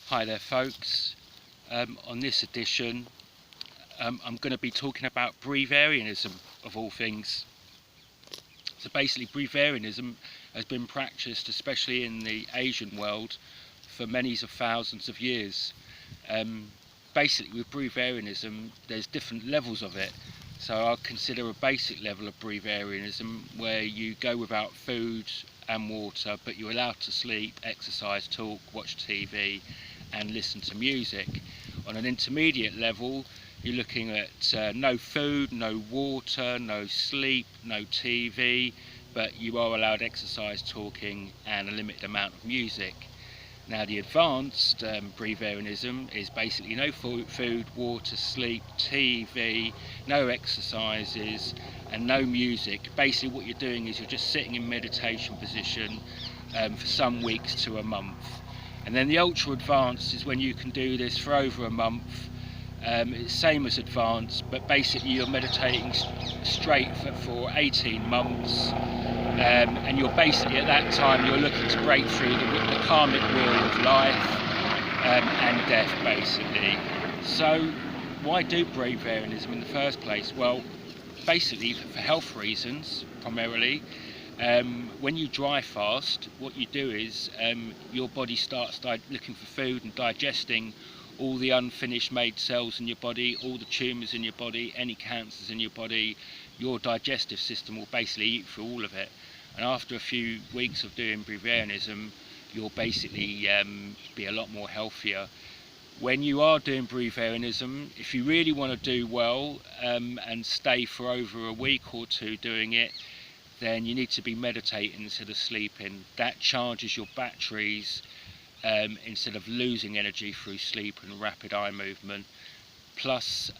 Hi there folks, on this edition I'm going to be talking about Breathairianism of all things. So basically Breathairianism has been practiced especially in the Asian world for many of thousands of years. Basically with Breathairianism there's different levels of it. So I'll consider a basic level of Breathairianism where you go without food and water, but you're allowed to sleep, exercise, talk, watch TV and listen to music. On an intermediate level you're looking at no food, no water, no sleep, no TV, but you are allowed exercise, talking and a limited amount of music. Now the advanced Breathairianism is basically no food, water, sleep, TV, no exercises and no music. Basically what you're doing is you're just sitting in meditation position for some weeks to a month. And then the ultra advanced is when you can do this for over a month. It's same as advanced, but basically you're meditating straight for 18 months. And you're basically at that time you're looking to break through the karmic wheel of life and death basically. So why do Breathairianism in the first place? Well, basically for health reasons primarily. When you dry fast, what you do is your body starts looking for food and digesting all the unfinished made cells in your body, all the tumours in your body, any cancers in your body. Your digestive system will basically eat through all of it. And after a few weeks of doing Breathairianism, you'll basically be a lot more healthier. When you are doing Breathairianism, if you really want to do well and stay for over a week or two doing it, then you need to be meditating instead of sleeping. That charges your batteries instead of losing energy through sleep and rapid eye movement. Plus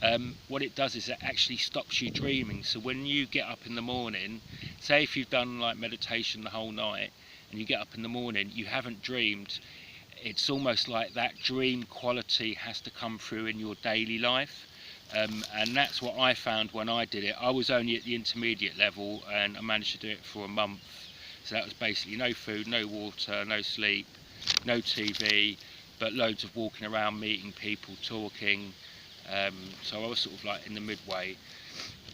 what it does is it actually stops you dreaming. So when you get up in the morning, say if you've done like meditation the whole night and you get up in the morning, you haven't dreamed, it's almost like that dream quality has to come through in your daily life. And that's what I found when I did it. I was only at the intermediate level and I managed to do it for a month. So that was basically no food, no water, no sleep, no TV, but loads of walking around, meeting people, talking. So I was sort of like in the midway.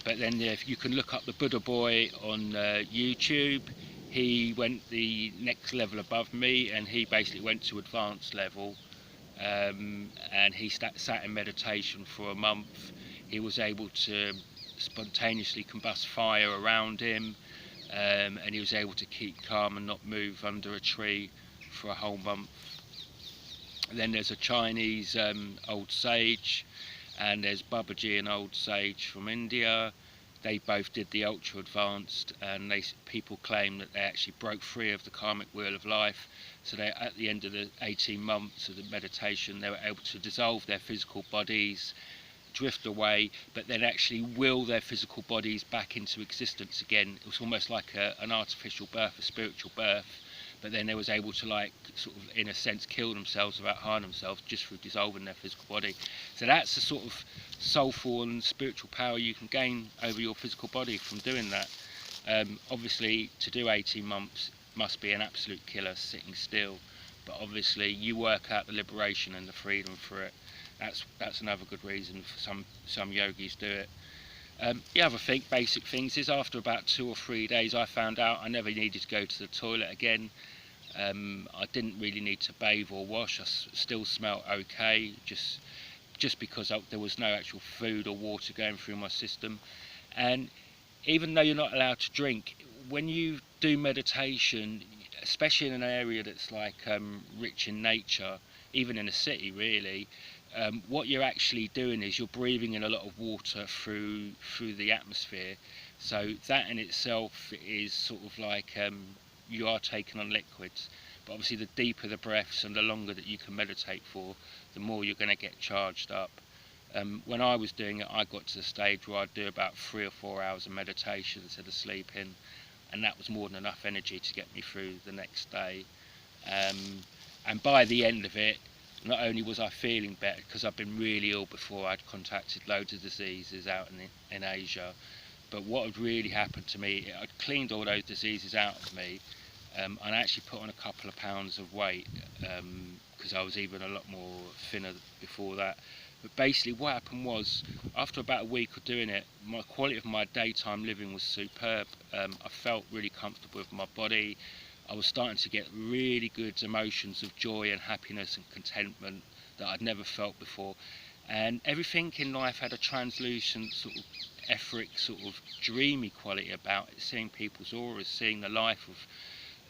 But then if you can look up the Buddha Boy on YouTube, he went the next level above me and he basically went to advanced level. And he sat in meditation for a month. He was able to spontaneously combust fire around him, and he was able to keep calm and not move under a tree for a whole month. And then there's a Chinese old sage, and there's Babaji, an old sage from India. They both did the ultra advanced, and people claim that they actually broke free of the karmic wheel of life. So they, at the end of the 18 months of the meditation, they were able to dissolve their physical bodies, drift away, but then actually will their physical bodies back into existence again. It was almost like an artificial birth, a spiritual birth. But then they was able to, like, sort of in a sense kill themselves without harming themselves just through dissolving their physical body. So that's the sort of soulful and spiritual power you can gain over your physical body from doing that. Obviously to do 18 months must be an absolute killer sitting still, but obviously you work out the liberation and the freedom for it. That's another good reason for some yogis do it. The other thing, basic things, is after about 2 or 3 days I found out I never needed to go to the toilet again. I didn't really need to bathe or wash. I still smelled okay, just because there was no actual food or water going through my system. And even though you're not allowed to drink, when you do meditation, especially in an area that's like rich in nature, even in a city really, what you're actually doing is you're breathing in a lot of water through the atmosphere. So that in itself is sort of like you are taking on liquids. But obviously the deeper the breaths and the longer that you can meditate for, the more you're going to get charged up. When I was doing it, I got to the stage where I'd do about 3 or 4 hours of meditation instead of sleeping, and that was more than enough energy to get me through the next day. And by the end of it, not only was I feeling better, because I'd been really ill before, I'd contacted loads of diseases out in Asia, but what had really happened to me, I'd cleaned all those diseases out of me, and I actually put on a couple of pounds of weight because I was even a lot more thinner before that. But basically what happened was, after about a week of doing it, my quality of my daytime living was superb. I felt really comfortable with my body. I was starting to get really good emotions of joy and happiness and contentment that I'd never felt before. And everything in life had a translucent, sort of etheric, sort of dreamy quality about it. Seeing people's auras, seeing the life of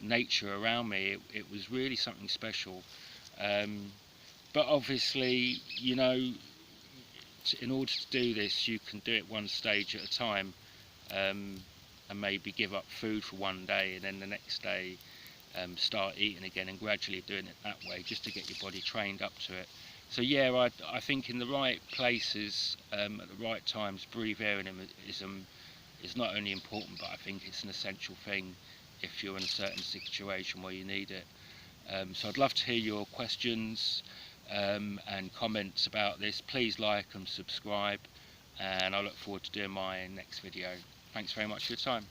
nature around me, it was really something special. But obviously, you know, in order to do this, you can do it one stage at a time, and maybe give up food for one day, and then the next day start eating again, and gradually doing it that way, just to get your body trained up to it. So yeah, I think in the right places, at the right times, breatharianism is not only important, but I think it's an essential thing if you're in a certain situation where you need it. So I'd love to hear your questions and comments about this. Please like and subscribe, and I look forward to doing my next video. Thanks very much for your time.